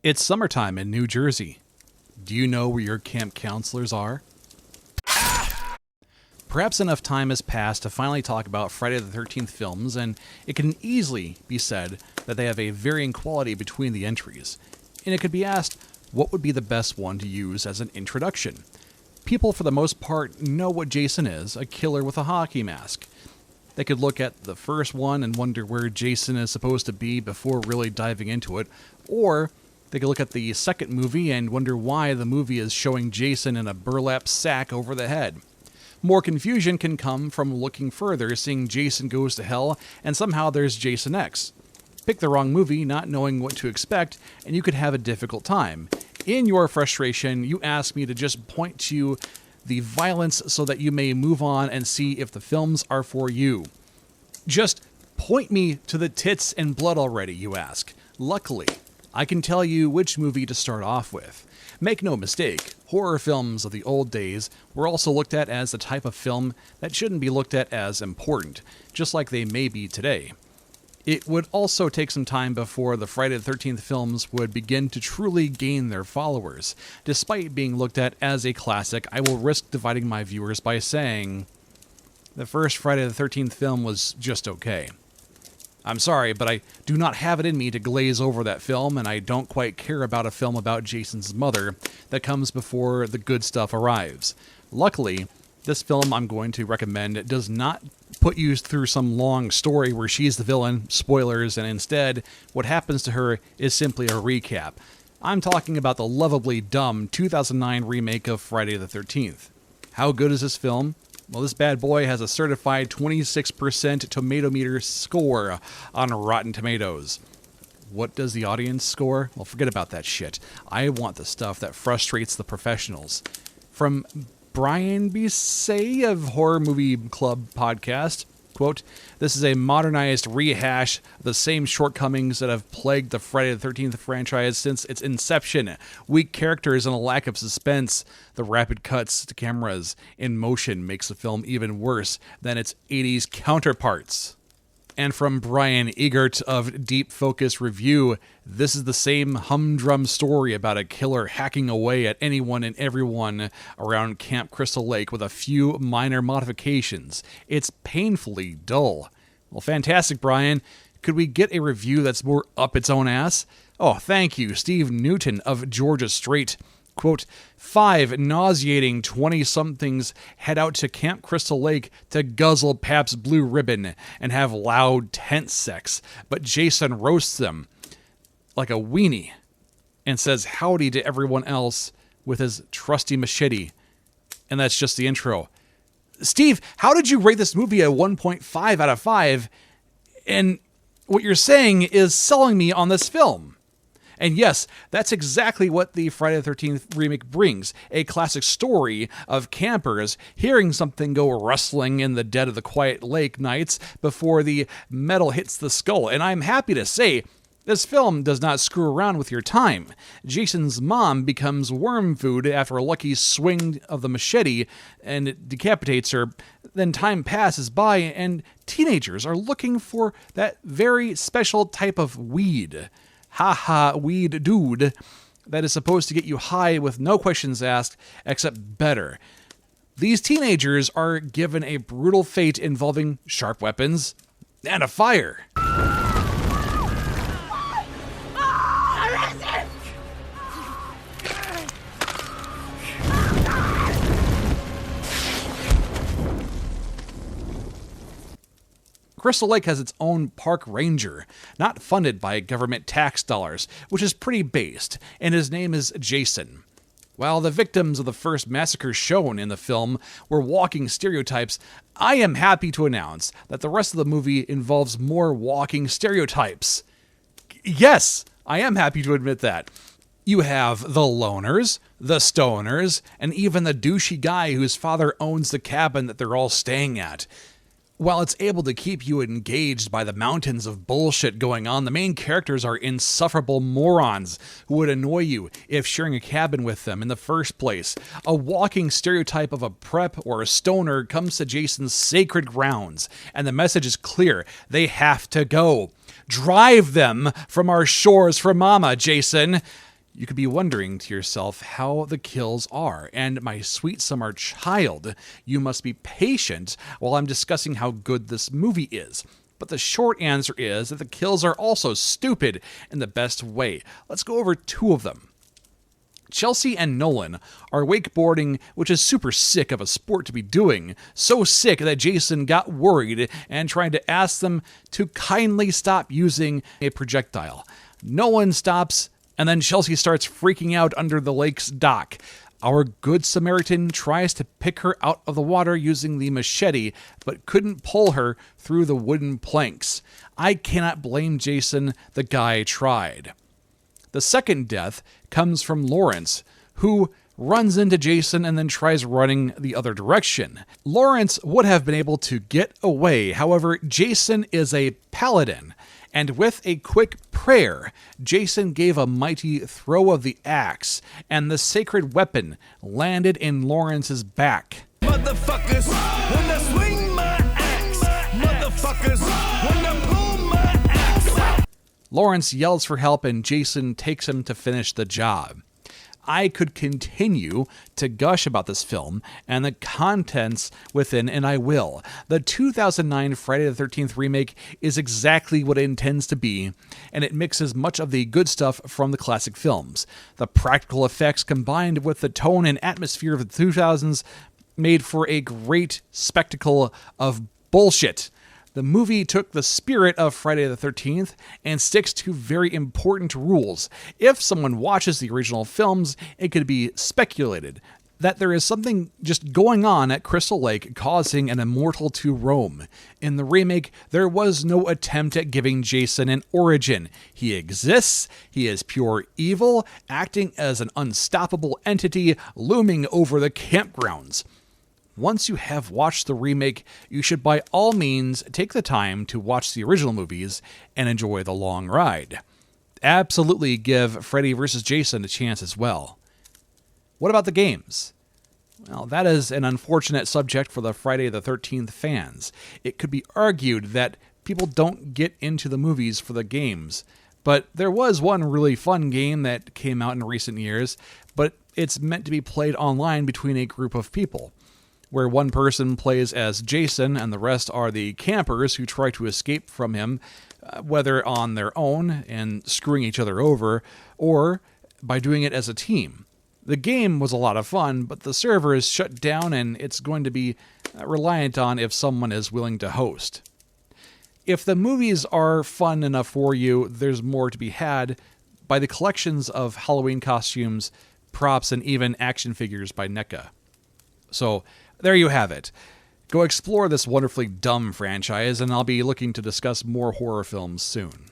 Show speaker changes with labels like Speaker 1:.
Speaker 1: It's summertime in New Jersey. Do you know where your camp counselors are? Perhaps enough time has passed to finally talk about Friday the 13th films, and it can easily be said that they have a varying quality between the entries. And it could be asked, what would be the best one to use as an introduction? People, for the most part, know what Jason is, a killer with a hockey mask. They could look at the first one and wonder where Jason is supposed to be before really diving into it, or they could look at the second movie and wonder why the movie is showing Jason in a burlap sack over the head. More confusion can come from looking further, seeing Jason Goes to Hell, and somehow there's Jason X. Pick the wrong movie, not knowing what to expect, and you could have a difficult time. In your frustration, you ask me to just point to the violence so that you may move on and see if the films are for you. Just point me to the tits and blood already, you ask. Luckily, I can tell you which movie to start off with. Make no mistake, horror films of the old days were also looked at as the type of film that shouldn't be looked at as important, just like they may be today. It would also take some time before the Friday the 13th films would begin to truly gain their followers. Despite being looked at as a classic, I will risk dividing my viewers by saying the first Friday the 13th film was just okay. I'm sorry, but I do not have it in me to glaze over that film, and I don't quite care about a film about Jason's mother that comes before the good stuff arrives. Luckily, this film I'm going to recommend does not put you through some long story where she's the villain, spoilers, and instead, what happens to her is simply a recap. I'm talking about the lovably dumb 2009 remake of Friday the 13th. How good is this film? Well, this bad boy has a certified 26% tomato meter score on Rotten Tomatoes. What does the audience score? Well, forget about that shit. I want the stuff that frustrates the professionals. From Brian Bisset of Horror Movie Club podcast, quote, "This is a modernized rehash of the same shortcomings that have plagued the Friday the 13th franchise since its inception. Weak characters and a lack of suspense. The rapid cuts to cameras in motion makes the film even worse than its 80s counterparts." And from Brian Egert of Deep Focus Review, "This is the same humdrum story about a killer hacking away at anyone and everyone around Camp Crystal Lake with a few minor modifications. It's painfully dull." Well, fantastic, Brian. Could we get a review that's more up its own ass? Oh, thank you, Steve Newton of Georgia Straight. Quote, "5 nauseating 20-somethings head out to Camp Crystal Lake to guzzle Pabst Blue Ribbon and have loud tent sex, but Jason roasts them like a weenie and says howdy to everyone else with his trusty machete." And that's just the intro. Steve, how did you rate this movie a 1.5 out of 5? And what you're saying is selling me on this film. And yes, that's exactly what the Friday the 13th remake brings. A classic story of campers hearing something go rustling in the dead of the quiet lake nights before the metal hits the skull. And I'm happy to say, this film does not screw around with your time. Jason's mom becomes worm food after a lucky swing of the machete and it decapitates her. Then time passes by and teenagers are looking for that very special type of weed. Haha, weed dude, that is supposed to get you high with no questions asked, except better. These teenagers are given a brutal fate involving sharp weapons and a fire. Crystal Lake has its own park ranger, not funded by government tax dollars, which is pretty based, and his name is Jason. While the victims of the first massacre shown in the film were walking stereotypes, I am happy to announce that the rest of the movie involves more walking stereotypes. Yes, I am happy to admit that. You have the loners, the stoners, and even the douchey guy whose father owns the cabin that they're all staying at. While it's able to keep you engaged by the mountains of bullshit going on, the main characters are insufferable morons who would annoy you if sharing a cabin with them in the first place. A walking stereotype of a prep or a stoner comes to Jason's sacred grounds, and the message is clear. They have to go. Drive them from our shores for Mama, Jason. You could be wondering to yourself how the kills are, and my sweet summer child, you must be patient while I'm discussing how good this movie is. But the short answer is that the kills are also stupid in the best way. Let's go over two of them. Chelsea and Nolan are wakeboarding, which is super sick of a sport to be doing. So sick that Jason got worried and tried to ask them to kindly stop using a projectile. Nolan stops, and then Chelsea starts freaking out under the lake's dock. Our good Samaritan tries to pick her out of the water using the machete, but couldn't pull her through the wooden planks. I cannot blame Jason, the guy tried. The second death comes from Lawrence, who runs into Jason and then tries running the other direction. Lawrence would have been able to get away, however, Jason is a paladin, and with a quick prayer, Jason gave a mighty throw of the axe, and the sacred weapon landed in Lawrence's back.
Speaker 2: Motherfuckers, when I swing my axe. Motherfuckers, when I pull my axe.
Speaker 1: Lawrence yells for help, and Jason takes him to finish the job. I could continue to gush about this film and the contents within, and I will. The 2009 Friday the 13th remake is exactly what it intends to be, and it mixes much of the good stuff from the classic films. The practical effects combined with the tone and atmosphere of the 2000s made for a great spectacle of bullshit. The movie took the spirit of Friday the 13th and sticks to very important rules. If someone watches the original films, it could be speculated that there is something just going on at Crystal Lake causing an immortal to roam. In the remake, there was no attempt at giving Jason an origin. He exists, he is pure evil, acting as an unstoppable entity looming over the campgrounds. Once you have watched the remake, you should by all means take the time to watch the original movies and enjoy the long ride. Absolutely give Freddy vs. Jason a chance as well. What about the games? Well, that is an unfortunate subject for the Friday the 13th fans. It could be argued that people don't get into the movies for the games, but there was one really fun game that came out in recent years, but it's meant to be played online between a group of people, where one person plays as Jason and the rest are the campers who try to escape from him, whether on their own and screwing each other over, or by doing it as a team. The game was a lot of fun, but the server is shut down and it's going to be reliant on if someone is willing to host. If the movies are fun enough for you, there's more to be had by the collections of Halloween costumes, props, and even action figures by NECA. So, there you have it. Go explore this wonderfully dumb franchise, and I'll be looking to discuss more horror films soon.